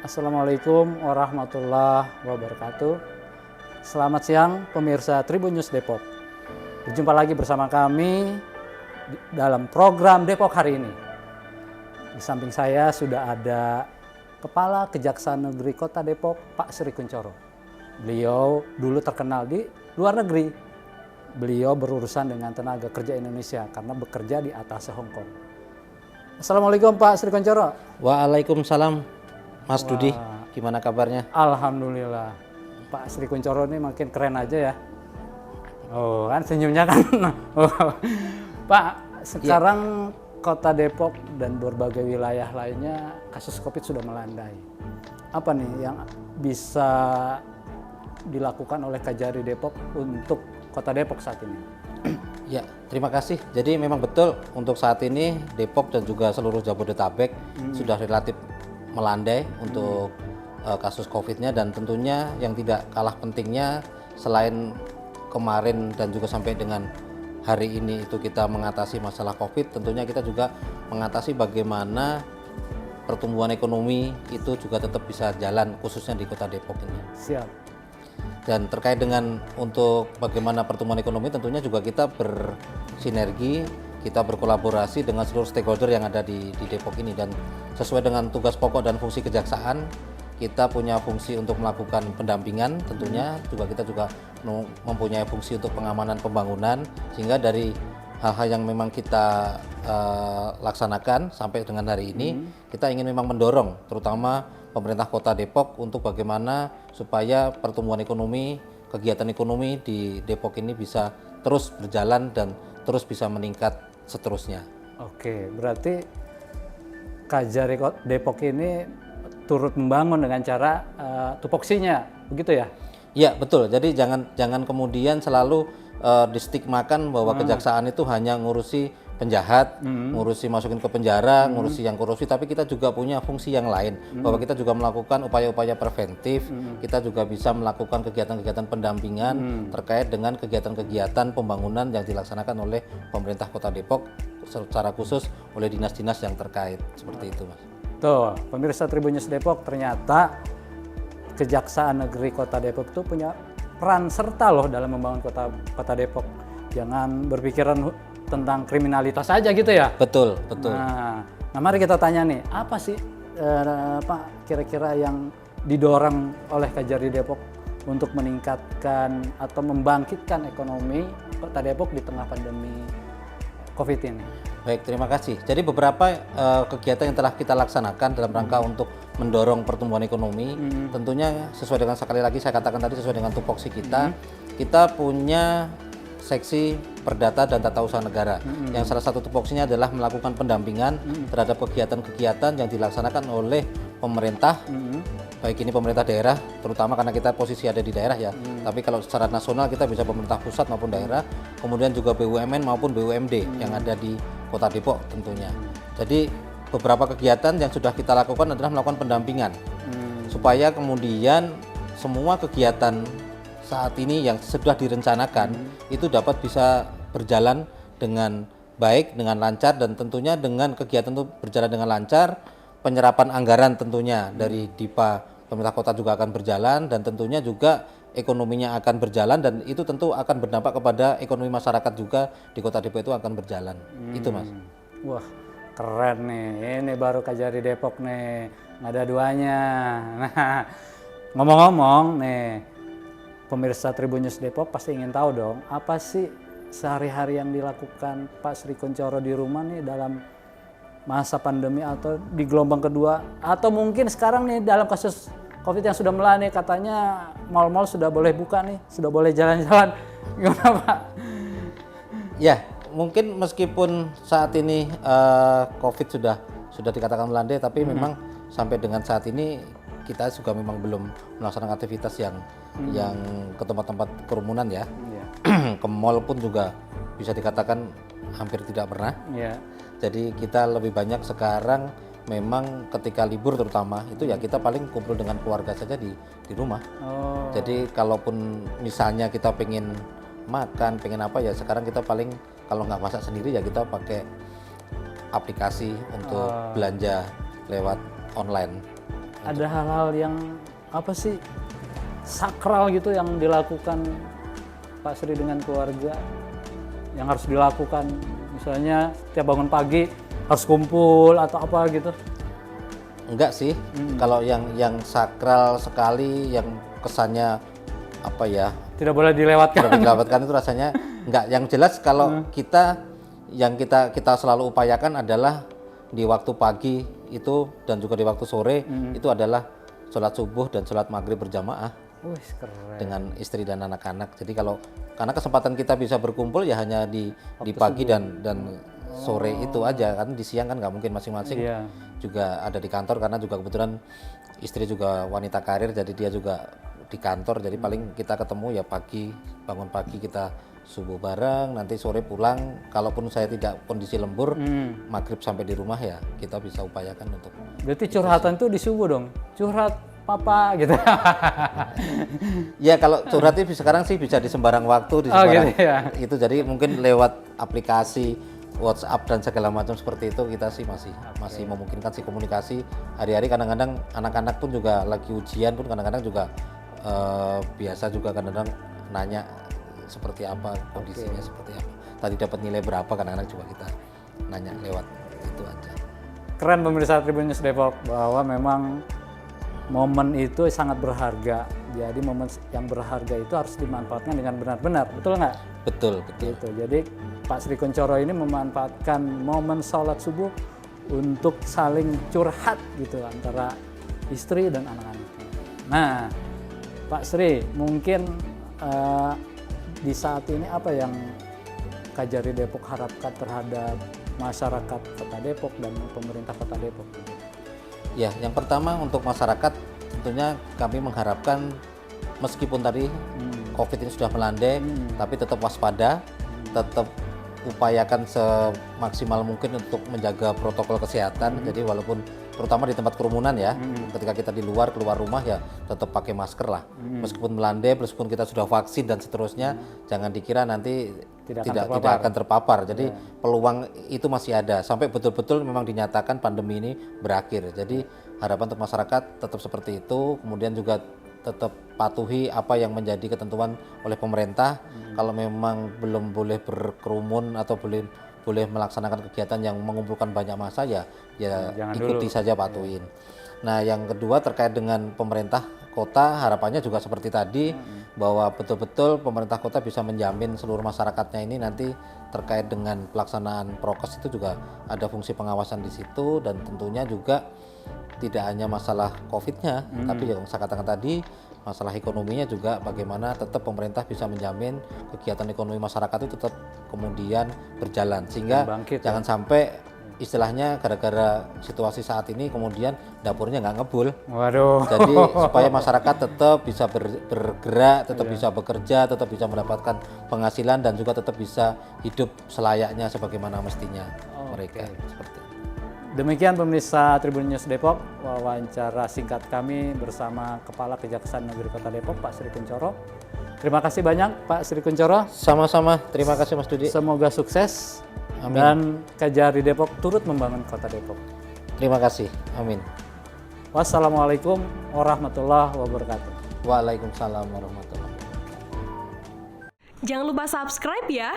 Assalamualaikum warahmatullahi wabarakatuh. Selamat siang pemirsa Tribun News Depok. Berjumpa lagi bersama kami dalam program Depok hari ini. Di samping saya sudah ada Kepala Kejaksaan Negeri Kota Depok, Pak Sri Kunchoro. Beliau dulu terkenal di luar negeri. Beliau berurusan dengan tenaga kerja Indonesia karena bekerja di atas Hong Kong. Assalamualaikum Pak Sri Kunchoro. Waalaikumsalam Mas Dudi, gimana kabarnya? Alhamdulillah. Pak Sri Kunchoro ini makin keren aja ya. Oh kan senyumnya kan. Pak, sekarang Kota Depok dan berbagai wilayah lainnya kasus COVID sudah melandai. Apa nih yang bisa dilakukan oleh Kajari Depok untuk Kota Depok saat ini? Ya, terima kasih. Jadi memang betul untuk saat ini Depok dan juga seluruh Jabodetabek sudah relatif melandai untuk kasus COVID-nya, dan tentunya yang tidak kalah pentingnya selain kemarin dan juga sampai dengan hari ini itu kita mengatasi masalah COVID, tentunya kita juga mengatasi bagaimana pertumbuhan ekonomi itu juga tetap bisa jalan khususnya di Kota Depok ini. Siap. Dan terkait dengan untuk bagaimana pertumbuhan ekonomi, tentunya juga kita bersinergi, kita berkolaborasi dengan seluruh stakeholder yang ada di Depok ini, dan sesuai dengan tugas pokok dan fungsi kejaksaan, kita punya fungsi untuk melakukan pendampingan, tentunya kita juga mempunyai fungsi untuk pengamanan pembangunan, sehingga dari hal-hal yang memang kita laksanakan sampai dengan hari ini, kita ingin memang mendorong terutama pemerintah Kota Depok untuk bagaimana supaya pertumbuhan ekonomi, kegiatan ekonomi di Depok ini bisa terus berjalan dan terus bisa meningkat seterusnya. Oke, berarti Kajari Depok ini turut membangun dengan cara tupoksinya, begitu ya? Iya, betul. Jadi jangan kemudian selalu distigmakan bahwa kejaksaan itu hanya ngurusi penjahat, ngurusi masukin ke penjara, ngurusi yang korupsi, tapi kita juga punya fungsi yang lain, bahwa kita juga melakukan upaya-upaya preventif, kita juga bisa melakukan kegiatan-kegiatan pendampingan terkait dengan kegiatan-kegiatan pembangunan yang dilaksanakan oleh pemerintah Kota Depok, secara khusus oleh dinas-dinas yang terkait, seperti itu, Mas. Tuh, pemirsa Tribun News Depok, ternyata Kejaksaan Negeri Kota Depok itu punya peran serta loh dalam membangun Kota Depok. Jangan berpikiran tentang kriminalitas saja gitu ya. Betul. Nah, mari kita tanya nih, apa sih Pak kira-kira yang didorong oleh Kajari Depok untuk meningkatkan atau membangkitkan ekonomi Kota Depok di tengah pandemi COVID ini? Baik, terima kasih. Jadi beberapa kegiatan yang telah kita laksanakan dalam rangka untuk mendorong pertumbuhan ekonomi, tentunya sesuai dengan, sekali lagi saya katakan tadi, sesuai dengan tupoksi kita, kita punya seksi perdata dan tata usaha negara, yang salah satu tupoksinya adalah melakukan pendampingan terhadap kegiatan-kegiatan yang dilaksanakan oleh pemerintah, baik ini pemerintah daerah, terutama karena kita posisi ada di daerah ya, tapi kalau secara nasional kita bisa pemerintah pusat maupun daerah, kemudian juga BUMN maupun BUMD yang ada di Kota Depok tentunya. Jadi beberapa kegiatan yang sudah kita lakukan adalah melakukan pendampingan, supaya kemudian semua kegiatan saat ini yang sudah direncanakan itu dapat bisa berjalan dengan baik, dengan lancar, dan tentunya dengan kegiatan itu berjalan dengan lancar, penyerapan anggaran tentunya dari DIPA pemerintah kota juga akan berjalan, dan tentunya juga ekonominya akan berjalan, dan itu tentu akan berdampak kepada ekonomi masyarakat juga di Kota Depok itu akan berjalan. Itu, Mas. Wah, keren nih. Ini baru Kajari Depok nih. Nggak ada duanya. Nah, ngomong-ngomong nih, pemirsa Tribun News Depok pasti ingin tahu dong, apa sih sehari-hari yang dilakukan Pak Sri Kunchoro di rumah nih dalam masa pandemi atau di gelombang kedua, atau mungkin sekarang nih dalam kasus COVID yang sudah melandai, katanya mal-mal sudah boleh buka nih, sudah boleh jalan-jalan. Gimana Pak? Ya, mungkin meskipun saat ini COVID sudah dikatakan melandai, tapi memang sampai dengan saat ini kita juga memang belum melaksanakan aktivitas yang ke tempat-tempat kerumunan ya. Ke mall pun juga bisa dikatakan hampir tidak pernah. Jadi kita lebih banyak sekarang memang ketika libur terutama itu ya kita paling kumpul dengan keluarga saja di rumah. Jadi kalaupun misalnya kita pengen makan, pengen apa ya, sekarang kita paling kalau nggak masak sendiri ya kita pakai aplikasi untuk belanja lewat online. ada hal-hal yang apa sih sakral gitu yang dilakukan Pak Sri dengan keluarga yang harus dilakukan, misalnya tiap bangun pagi harus kumpul atau apa gitu? Enggak sih, kalau yang sakral sekali, yang kesannya apa ya, Tidak boleh dilewatkan. tidak dilewatkan itu rasanya enggak. Yang jelas kalau kita selalu upayakan adalah di waktu pagi itu dan juga di waktu sore itu adalah sholat subuh dan sholat maghrib berjamaah Wih, keren. dengan istri dan anak-anak. Jadi karena kesempatan kita bisa berkumpul ya hanya di pagi dan sore itu aja, kan di siang kan nggak mungkin, masing-masing Iya. juga ada di kantor karena juga kebetulan istri juga wanita karir, jadi dia juga di kantor, jadi paling kita ketemu ya pagi, bangun pagi kita subuh bareng, nanti sore pulang, kalaupun saya tidak kondisi lembur, maghrib sampai di rumah ya kita bisa upayakan untuk. Berarti curhatan tuh di subuh dong, curhat papa gitu. Ya kalau curhat itu sekarang sih bisa di sembarang waktu, di sembarang gitu ya. itu, jadi mungkin lewat aplikasi WhatsApp dan segala macam seperti itu kita sih masih memungkinkan sih komunikasi hari-hari. Kadang-kadang anak-anak pun juga lagi ujian pun kadang-kadang juga biasa juga kadang-kadang nanya seperti apa kondisinya, seperti apa tadi dapat nilai berapa, kadang-kadang juga kita nanya lewat itu aja. Keren pemirsa Tribun News Depok, bahwa memang momen itu sangat berharga. Jadi momen yang berharga itu harus dimanfaatkan dengan benar-benar, betul nggak? Betul. Gitu. Jadi Pak Sri Kuncoro ini memanfaatkan momen sholat subuh untuk saling curhat gitu antara istri dan anak-anaknya. Nah, Pak Sri, mungkin di saat ini apa yang Kajari Depok harapkan terhadap masyarakat Kota Depok dan pemerintah Kota Depok? Ya, yang pertama untuk masyarakat tentunya kami mengharapkan meskipun tadi COVID ini sudah melandai, tapi tetap waspada, tetap upayakan semaksimal mungkin untuk menjaga protokol kesehatan. Jadi walaupun terutama di tempat kerumunan ya, ketika kita di luar, keluar rumah ya tetap pakai masker lah. Meskipun melandai, meskipun kita sudah vaksin dan seterusnya, jangan dikira nanti tidak akan terpapar. Jadi peluang itu masih ada sampai betul-betul memang dinyatakan pandemi ini berakhir. Jadi harapan untuk masyarakat tetap seperti itu, kemudian juga tetap patuhi apa yang menjadi ketentuan oleh pemerintah. Kalau memang belum boleh berkerumun atau boleh melaksanakan kegiatan yang mengumpulkan banyak massa ya ikuti saja, patuhin. Nah, yang kedua terkait dengan pemerintah kota, harapannya juga seperti tadi bahwa betul-betul pemerintah kota bisa menjamin seluruh masyarakatnya ini nanti terkait dengan pelaksanaan prokes itu juga ada fungsi pengawasan di situ, dan tentunya juga tidak hanya masalah COVID-nya, tapi yang saya katakan tadi masalah ekonominya juga bagaimana tetap pemerintah bisa menjamin kegiatan ekonomi masyarakat itu tetap kemudian berjalan, sehingga bangkit, jangan sampai istilahnya gara-gara situasi saat ini kemudian dapurnya nggak ngebul. Waduh. Jadi supaya masyarakat tetap bisa bergerak, tetap bisa bekerja, tetap bisa mendapatkan penghasilan dan juga tetap bisa hidup selayaknya sebagaimana mestinya mereka. Seperti itu. Demikian pemirsa Tribun News Depok, wawancara singkat kami bersama Kepala Kejaksaan Negeri Kota Depok, Pak Sri Kuncoro. Terima kasih banyak Pak Sri Kuncoro. Sama-sama, terima kasih Mas Dudi. Semoga sukses. Amin. Dan Kajari Depok turut membangun Kota Depok. Terima kasih, amin. Wassalamualaikum warahmatullahi wabarakatuh. Waalaikumsalam warahmatullahi wabarakatuh. Jangan lupa subscribe ya.